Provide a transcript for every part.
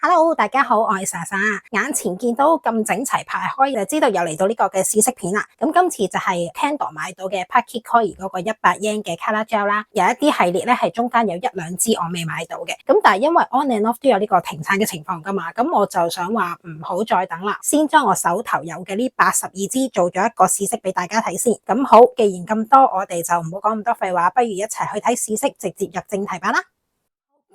Hello，大家好，我係莎莎。眼前見到咁整齊排開，就知道又嚟到呢個嘅試色片啦。咁今次就係 Candor 買到嘅 Pocket Koi 嗰個100 yen 嘅 Color Gel 啦。有一啲系列咧係中間有一兩支我未買到嘅。咁但係因為 on and off 都有呢個停產嘅情況噶嘛，咁我就想話唔好再等啦，先將我手頭有嘅呢82支做咗一個試色俾大家睇先。咁好，既然咁多，我哋就唔好講咁多廢話，不如一齊去睇試色，直接入正題吧啦。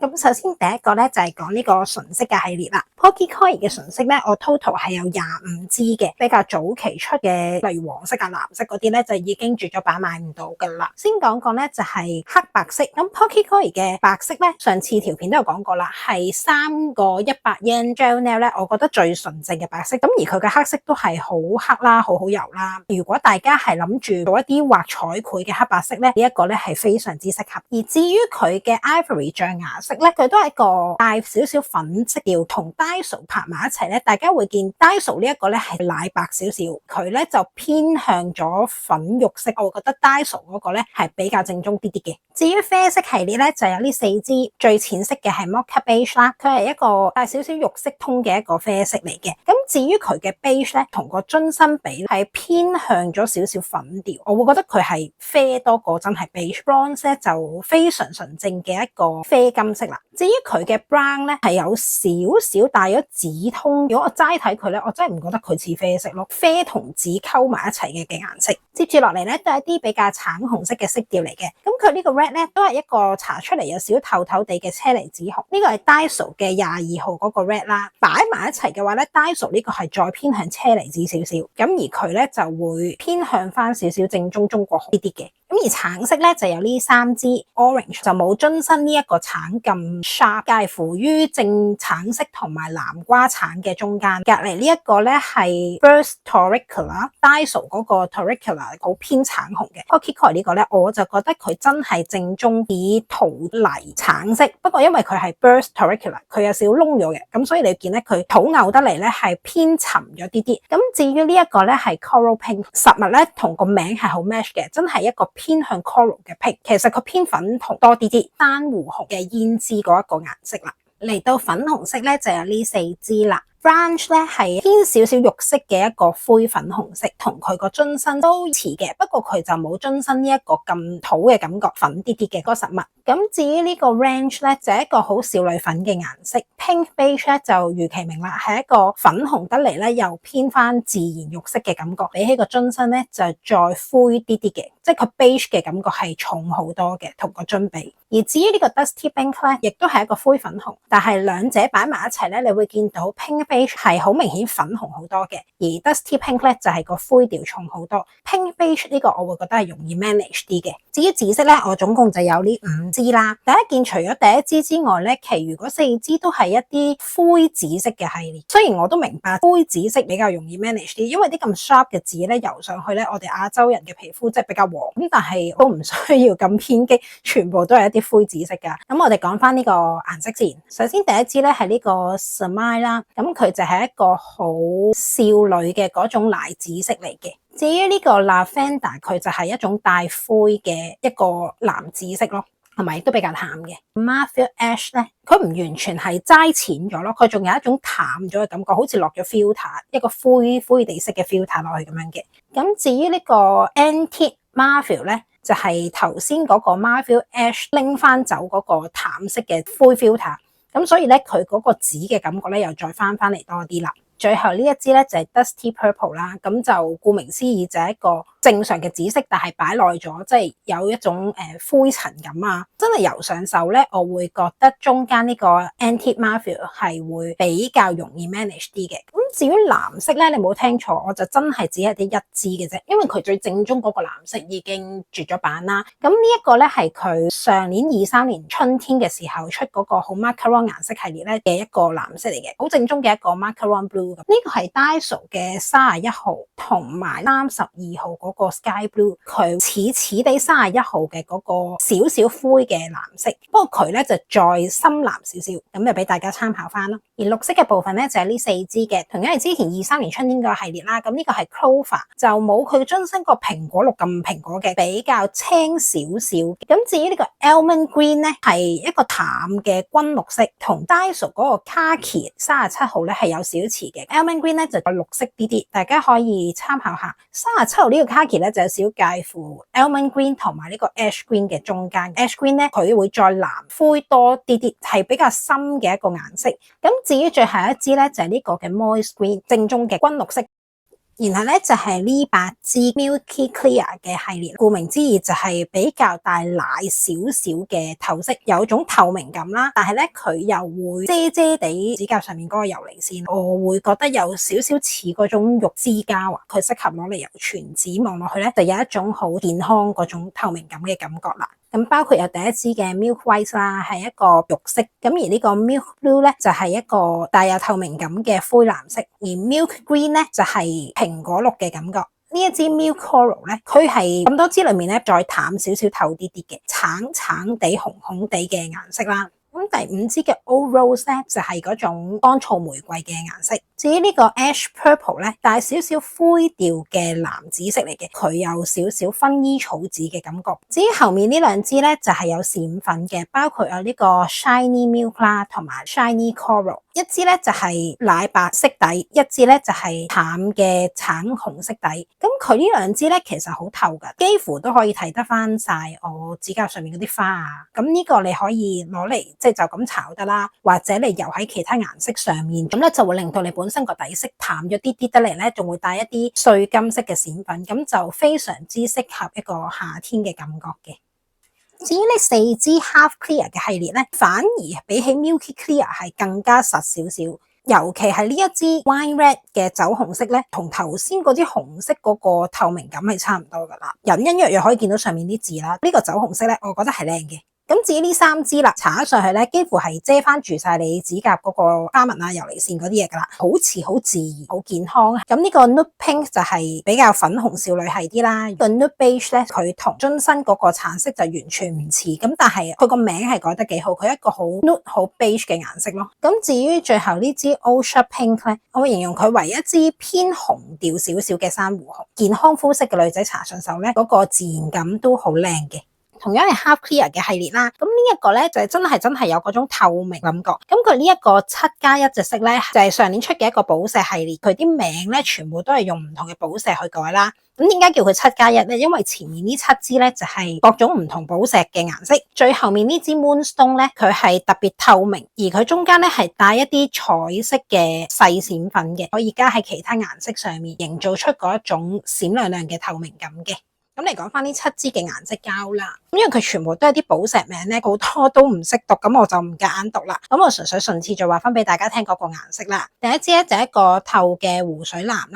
咁首先第一個咧就係講呢個純色嘅系列啦。Pocket Koi 嘅純色咧，我 total 係有25支嘅，比較早期出嘅，例如黃色啊、藍色嗰啲咧就已經絕咗版買唔到噶啦。先講講咧就係黑白色。咁 Pocket Koi 嘅白色咧，上次條片都有講過啦，係3個100 yen gel nail 咧，我覺得最純正嘅白色。咁而佢嘅黑色都係好黑啦，好油啦。如果大家係諗住做一啲畫彩繪嘅黑白色咧，呢一個咧係非常之適合。而至於佢嘅 ivory 象牙色咧，佢都係一個帶少少粉色調，同 Daiso 拍埋一齊咧，大家會見 Daiso 呢一個咧係奶白少少，佢咧就偏向咗粉肉色，我會覺得 Daiso 嗰個咧係比較正宗啲啲嘅。至於啡色系列咧，就有呢4支，最淺色嘅係 Mocha Beige 啦，佢係一個帶少少肉色通嘅一個啡色嚟嘅。咁至於佢嘅 Beige 咧，同個樽身比係偏向咗少少粉調，我會覺得佢係啡多過真係 Beige。Bronze 咧就非常純正嘅一個啡金色啦。至於佢嘅 Brown 咧係有少少帶咗紫通，如果我齋睇佢咧，我真係唔覺得佢似啡色咯，啡同紫溝埋一齊嘅顏色。接住落嚟咧都係一啲比較橙紅色嘅色調嚟嘅，咁佢呢個 red 咧都係一個搽出嚟有少少透透地嘅車厘子紅，呢個係 Daiso 嘅22號嗰個 red 啦，擺埋一齊嘅話咧 Daiso 呢個係再偏向車厘子少少，咁而佢咧就會偏向翻少少正宗中國紅啲啲嘅。咁而橙色咧就有呢3支 orange， 就冇樽身呢一個橙咁 sharp， 介乎於正橙色同埋南瓜橙嘅中間。隔籬呢一個咧係 Burst Toricola Daiso 嗰個 Toricola 好偏橙紅嘅。Pocket Koi 呢個咧我就覺得佢真係正宗以陶泥橙色，不過因為佢係 Burst Toricola 佢有少少窿咗嘅，咁所以你見咧佢土牛得嚟咧係偏沉咗啲啲。咁至於呢一個咧係 Coral Pink， 實物咧同個名係好 match 嘅，真係一個偏向 coral 嘅 pink， 其實佢偏粉紅多啲啲，珊瑚紅嘅胭脂嗰一個顏色啦。嚟到粉紅色咧就有呢4支啦。Branch 咧係偏少少肉色嘅一個灰粉紅色，同佢個樽身都似嘅，不過佢就冇樽身呢一個咁土嘅感覺，粉啲啲嘅嗰個實物。咁至於呢個 range 咧就係一個好少女粉嘅顏色 ，pink beige 咧就如其名啦，係一個粉紅得嚟咧又偏翻自然肉色嘅感覺，比起個樽身咧就再灰啲啲嘅，即係佢 beige 嘅感覺係重好多嘅，同個樽比。而至於呢個 dusty pink 咧，亦都係一個灰粉紅，但係兩者擺埋一齊咧，你會見到 pink beige 係好明顯粉紅好多嘅，而 dusty pink 咧就係個灰調重好多。pink beige 呢個我會覺得係容易 manage 啲嘅。至於紫色咧，我總共就有呢5支啦。第一件除咗第一支之外咧，其餘嗰4支都係一啲灰紫色嘅系列。雖然我都明白灰紫色比較容易 manage 啲，因為啲咁 sharp 嘅紫咧油上去咧，我哋亞洲人嘅皮膚即係比較黃，咁但係都唔需要咁偏激，全部都係一啲灰紫色噶。咁我哋講翻呢個顏色先。首先第一支咧係呢個 Smile 啦，咁佢就係一個好少女嘅嗰種奶紫色嚟嘅。至於呢個 Lavender 佢就係一種帶灰嘅一個藍紫色咯，同埋亦都比較淡嘅。Marfil Ash 咧，佢唔完全係齋淺咗咯，佢仲有一種淡咗嘅感覺，好似落咗 filter， 一個灰灰地色嘅 filter 落去咁樣嘅。咁至於呢個 Antique Marfil 咧，就係頭先嗰個 Marfil Ash 拎翻走嗰個淡色嘅灰 filter， 咁所以咧佢嗰個紫嘅感覺咧又再翻嚟多啲啦。最後呢一支咧就係 Dusty Purple 啦，咁就顧名思義就係一個正常嘅紫色，但係擺耐咗，即係有一種灰塵感啊！真係油上手咧，我會覺得中間呢個 Antique Marfil 係會比較容易 manage 啲嘅。咁至於藍色咧，你冇聽錯，我就真係只係啲一支嘅啫，因為佢最正宗嗰個藍色已經絕咗版啦。咁呢一個咧係佢上年23年春天嘅時候出嗰個好 Macaron 顏色系列咧嘅一個藍色嚟嘅，好正宗嘅一個 Macaron Blue。呢個係 Daiso 嘅31號同埋32號嗰個 Sky Blue， 佢似似地31號嘅嗰個少少灰嘅藍色，不過佢咧就再深藍少少，咁就俾大家參考翻咯。而綠色嘅部分咧就係呢4支嘅，同樣係之前23年春天個系列啦。咁呢個係 Clover， 就冇佢樽身個蘋果綠咁蘋果嘅，比較青少少。咁至於呢個 Almond Green 咧係一個淡嘅軍綠色，同 Daiso 嗰個 Khaki 37號咧係有少少似嘅。Almond Green 咧就有綠色啲啲，大家可以參考下。37號呢個 Khaki 咧就有少少介乎 Almond Green 同埋呢個 Ash Green 嘅中間。Ash Green 咧佢會再藍灰多啲啲，係比較深嘅一個顏色。咁至於最後一支咧就係呢個嘅 Moist Green， 正宗嘅軍綠色。然後咧就係呢8支 Milky Clear 嘅系列，顧名之義就係比較大奶少少嘅透色，有種透明感啦，但係咧佢又會遮遮地指甲上面嗰個游離線，我會覺得有少少似嗰種玉脂膠啊，佢適合攞嚟油全指望落去咧，就有一種好健康嗰種透明感嘅感覺啦。咁包括有第一支嘅 Milk White 啦，係一個肉色，咁而呢個 Milk Blue 咧就係一個帶有透明感嘅灰藍色，而 Milk Green 咧就係蘋果綠嘅感覺。呢一支 Milk Coral 咧，佢係咁多支裏面咧再淡少少透啲啲嘅，橙橙地紅紅地嘅顏色啦。咁第5支嘅 Old Rose 咧就係嗰種乾燥玫瑰嘅顏色。至於呢個 Ash Purple 咧，帶少少灰調嘅藍紫色嚟嘅，佢有少少薰衣草紫嘅感覺。至於後面呢2支咧就係有閃粉嘅，包括有呢個 Shiny Milk 啦，同埋 Shiny Coral。一支咧就係奶白色底，一支咧就係淡嘅橙紅色底。咁佢呢2支咧其實好透噶，幾乎都可以睇得翻晒我指甲上面嗰啲花啊。咁呢個你可以攞嚟即係就咁炒得啦，或者你油喺其他顏色上面，咁咧就會令到你本身個底色淡咗啲啲得嚟咧，仲會帶一啲碎金色嘅閃粉，咁就非常之適合一個夏天嘅感覺嘅。至於呢4支 Half Clear 嘅系列咧，反而比起 Milky Clear 係更加實少少，尤其係呢一支 Wine Red 嘅酒紅色咧，同頭先嗰支紅色嗰個透明感係差唔多噶啦，隱隱約約可以見到上面啲字啦。呢個酒紅色咧，我覺得係靚嘅。咁至於呢3支啦，搽上去咧，幾乎係遮翻住晒你指甲嗰個花紋啊、游離線嗰啲嘢噶啦，好似好自然、好健康。咁呢個 Nude Pink 就係比較粉紅少女系啲啦，個 Nude Beige 咧，佢同樽身嗰個橙色就完全唔似，咁但係佢個名係改得幾好，佢一個好 Nude 好 Beige 嘅顏色咯。咁至於最後呢支 Ocean Pink 咧，我會形容佢為一支偏紅調少少嘅珊瑚紅，健康膚色嘅女仔搽上手咧，嗰個自然感都好靚嘅。同樣係 Half Clear 嘅系列啦，咁呢一個咧就係真係有嗰種透明感覺。咁佢呢一個7+1隻色咧，就係上年出嘅一個寶石系列，佢啲名咧全部都係用唔同嘅寶石去改啦。咁點解叫佢7+1咧？因為前面呢7支咧就係各種唔同寶石嘅顏色，最後面呢支 Moonstone 咧，佢係特別透明，而佢中間咧係帶一啲彩色嘅細閃粉嘅，可以加喺其他顏色上面，營造出嗰一種閃亮亮嘅透明感嘅。咁嚟講翻呢7支嘅顏色膠啦，因為佢全部都係啲寶石名咧，好多都唔識讀，咁我就唔夾硬讀啦。咁我純粹順次就話翻俾大家聽嗰個顏色啦。第一支咧就係一個透嘅湖水藍啦，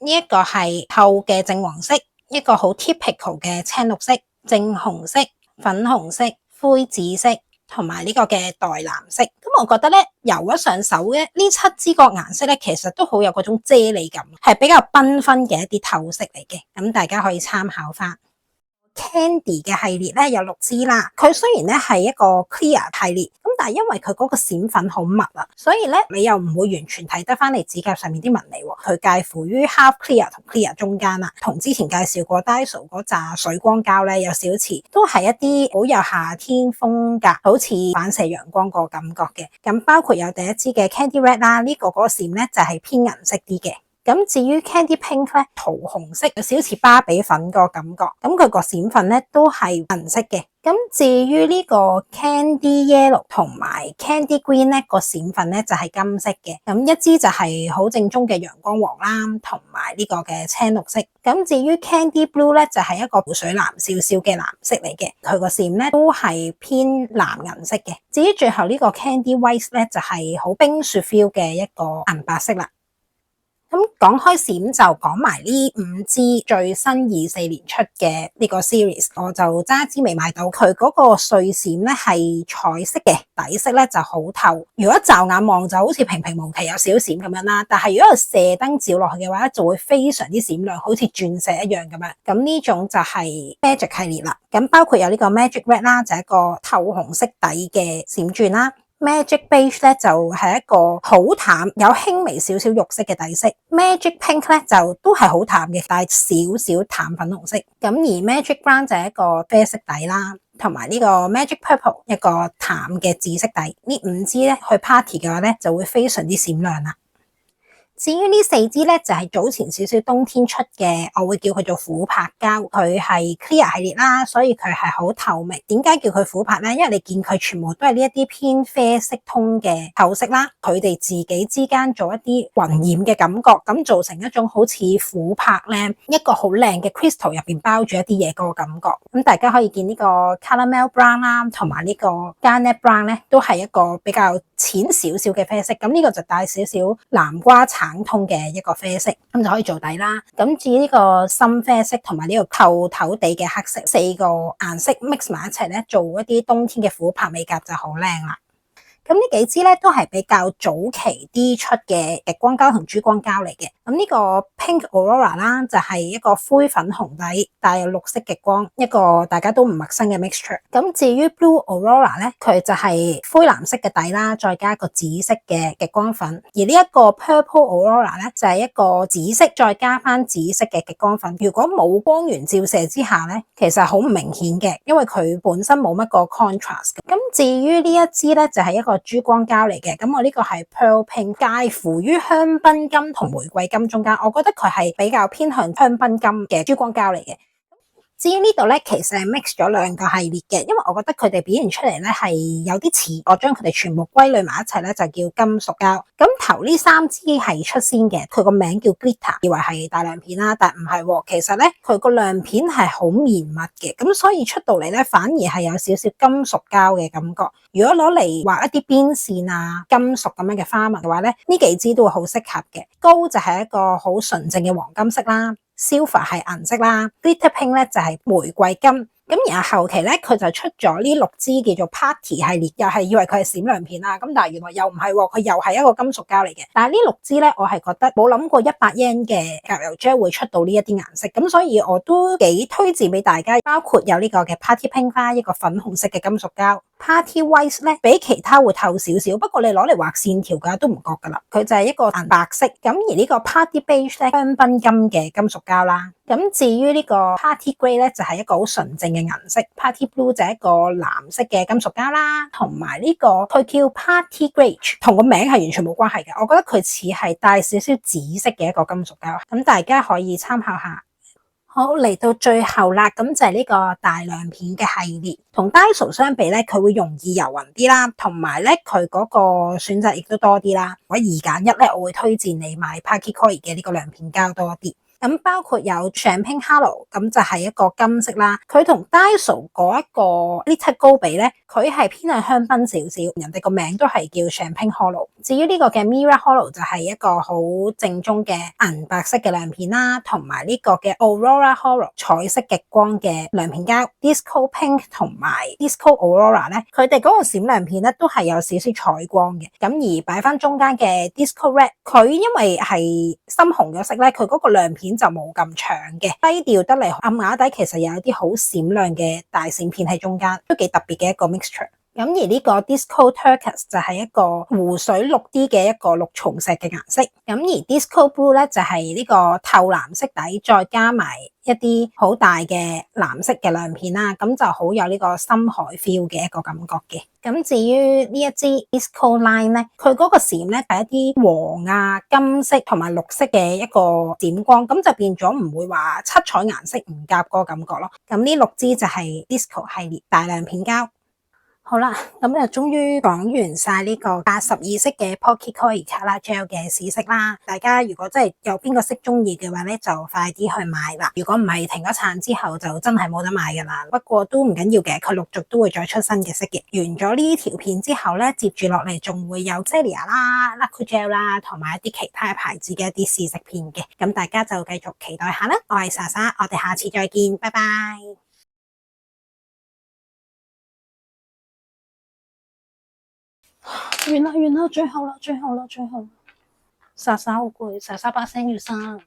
呢一個係透嘅正黃色，一個好 typical 嘅青綠色、正紅色、粉紅色、灰紫色，同埋呢個嘅黛藍色。咁我覺得咧，油咗上手嘅呢7支個顏色咧，其實都好有嗰種啫喱感，係比較繽紛嘅一啲透色嚟嘅。咁大家可以參考翻。Candy 嘅系列咧有6支啦，佢雖然咧係一個 clear 系列，咁但係因為佢嗰個閃粉好密啊，所以咧你又唔會完全睇得翻你指甲上面啲紋理，佢介乎於 half clear 同 clear 中間啦，同之前介紹過 Daiso 嗰紮水光膠咧有少似，都係一啲好有夏天風格，好似反射陽光個感覺嘅。咁包括有第一支嘅 Candy Red 啦，呢個嗰個閃咧就係偏銀色啲嘅。咁至於 Candy Pink 咧，桃紅色有少少似芭比粉個感覺，咁佢個閃粉咧都係銀色嘅。咁至於呢個 Candy Yellow 同埋 Candy Green 咧，個閃粉咧就係金色嘅。咁一支就係好正宗嘅陽光黃啦，同埋呢個嘅青綠色。咁至於 Candy Blue 咧，就係一個湖水藍少少嘅藍色嚟嘅，佢個閃咧都係偏藍銀色嘅。至於最後呢個 Candy White 咧，就係好冰雪 feel 嘅一個銀白色啦。咁講開閃就講埋呢5支最新24年出嘅呢個 series， 我就揸支未買到。佢嗰個碎閃咧係彩色嘅，底色咧就好透。如果驟眼望就好似平平無奇有少閃咁樣啦，但係如果射燈照落去嘅話，就會非常之閃亮，好似鑽石一樣咁樣。咁呢種就係 Magic 系列啦。咁包括有呢個 Magic Red 啦，就係一個透紅色底嘅閃鑽啦。Magic Beige 咧就係一個好淡，有輕微少少肉色嘅底色。Magic Pink 咧就都係好淡嘅，帶少少淡粉紅色。咁而 Magic Brown 就係一個啡色底啦，同埋呢個 Magic Purple 一個淡嘅紫色底。呢5支咧去 party 嘅話咧就會非常之閃亮啦。至於呢4支咧，就係早前少少冬天出嘅，我會叫佢做琥珀膠。佢係 clear 系列啦，所以佢係好透明。點解叫佢琥珀咧？因為你見佢全部都係呢一啲偏啡色通嘅透色啦，佢哋自己之間做一啲暈染嘅感覺，咁造成一種好似琥珀咧，一個好靚嘅 crystal 入邊包住一啲嘢嗰個感覺。咁大家可以見呢個 caramel brown 啦，同埋呢個 garnet brown 咧，都係一個比較淺少少嘅啡色。咁呢個就帶少少南瓜橙通嘅一個啡色，咁就可以做底啦。咁至於呢個深啡色同埋呢個透透地嘅黑色，4個顏色 mix 埋一齊咧，做一啲冬天嘅琥珀美甲就好靚啦。咁呢幾支咧都係比較早期啲出嘅極光膠同珠光膠嚟嘅。咁呢個 Pink Aurora 啦，就係一個灰粉紅底帶有綠色極光，一個大家都唔陌生嘅 mixture。咁至於 Blue Aurora 咧，佢就係灰藍色嘅底啦，再加一個紫色嘅極光粉。而呢一個 Purple Aurora 咧，就係一個紫色再加翻紫色嘅極光粉。如果冇光源照射之下咧，其實好唔明顯嘅，因為佢本身冇乜個 contrast。咁至於呢一支咧，就係一個珠光膠嚟嘅。咁我呢個係 Pearl Pink， 介乎於香檳金同玫瑰金中間，我覺得佢係比較偏向香檳金嘅珠光膠嚟嘅。至於呢度咧，其實係 mix 咗2個系列嘅，因為我覺得佢哋表現出嚟咧係有啲似，我將佢哋全部歸類埋一齊咧就叫金屬膠。咁頭呢3支係出先嘅，佢個名叫 Glitter， 以為係大亮片啦，但唔係喎，其實咧佢個亮片係好綿密嘅，咁所以出到嚟咧反而係有少少金屬膠嘅感覺。如果攞嚟畫一啲邊線啊、金屬咁樣嘅花紋嘅話咧，呢幾支都會好適合嘅。高就係一個好純正嘅黃金色啦。Silver 係銀色啦 ，Glitter Pink 咧就係玫瑰金，咁然後後期咧佢就出咗呢6支叫做 Party 系列，又係以為佢係閃亮片啦，咁但係原來又唔係喎，佢又係一個金屬膠嚟嘅。但係呢6支咧，我係覺得冇諗過100 yen 嘅甲油 gel 會出到呢一啲顏色，咁所以我都幾推薦俾大家，包括有呢個嘅 Party Pink 啦，一個粉紅色嘅金屬膠。Party White 咧比其他會透少少，不過你攞嚟畫線條嘅都唔覺噶啦，佢就係一個銀白色。咁而呢個 Party Beige 咧香檳金嘅金屬膠啦。咁至於呢個 Party Grey 咧就係一個好純正嘅銀色。Party Blue 就係一個藍色嘅金屬膠啦，同埋呢個佢叫 Party Grey， 同個名係完全冇關係嘅。我覺得佢似係帶少少紫色嘅一個金屬膠，咁大家可以參考下。好，嚟到最後啦，咁就係呢個大亮片嘅系列，同 Daiso 相比咧，佢會容易游勻啲啦，同埋咧佢嗰個選擇亦都多啲啦。如果2揀1咧，我會推薦你買 Parky Koi 嘅呢個亮片膠多啲。咁包括有 Champagne Halo， 咁就係一個金色啦。佢同 Daiso 嗰一個 Glitter Gold 比咧，佢係偏向香檳少少，人哋個名都係叫 Champagne Halo。至於呢個嘅 Mirror Holo 就係一個好正宗嘅銀白色嘅亮片啦，同埋呢個嘅 Aurora Holo 彩色極光嘅亮片膠。Disco Pink 同埋 Disco Aurora 咧，佢哋嗰個閃亮片咧都係有少少彩光嘅。咁而擺翻中間嘅 Disco Red， 佢因為係深紅咗色咧，佢嗰個亮片就冇咁長嘅，低調得嚟，暗啞底其實有一啲好閃亮嘅大閃片喺中間，都幾特別嘅一個 mixture。咁而呢個 Disco Turquoise 就係一個湖水綠啲嘅一個綠松石嘅顏色，咁而 Disco Blue 咧就係呢個透藍色底，再加埋一啲好大嘅藍色嘅亮片啦，咁就好有呢個深海 feel 嘅一個感覺嘅。咁至於呢一支 Disco Line 咧，佢嗰個閃咧係一啲黃啊、金色同埋綠色嘅一個閃光，咁就變咗唔會話七彩顏色唔夾嗰個感覺咯。咁呢6支就係 Disco 系列大亮片膠。好啦，咁就終於講完晒呢個82色嘅 Pocket Koi Color Gel 嘅試色啦。大家如果真係有邊個色中意嘅話咧，就快啲去買啦。如果唔係停咗產之後，就真係冇得買噶啦。不過都唔緊要嘅，佢陸續都會再出新嘅色嘅。完咗呢條片之後咧，接住落嚟仲會有 Zelia 啦、Laco Gel 啦，同埋一啲其他牌子嘅一啲試色片嘅。咁大家就繼續期待下啦。我係莎莎，我哋下次再見，拜拜。完啦，最後啦，莎莎好攰，莎莎把聲要生。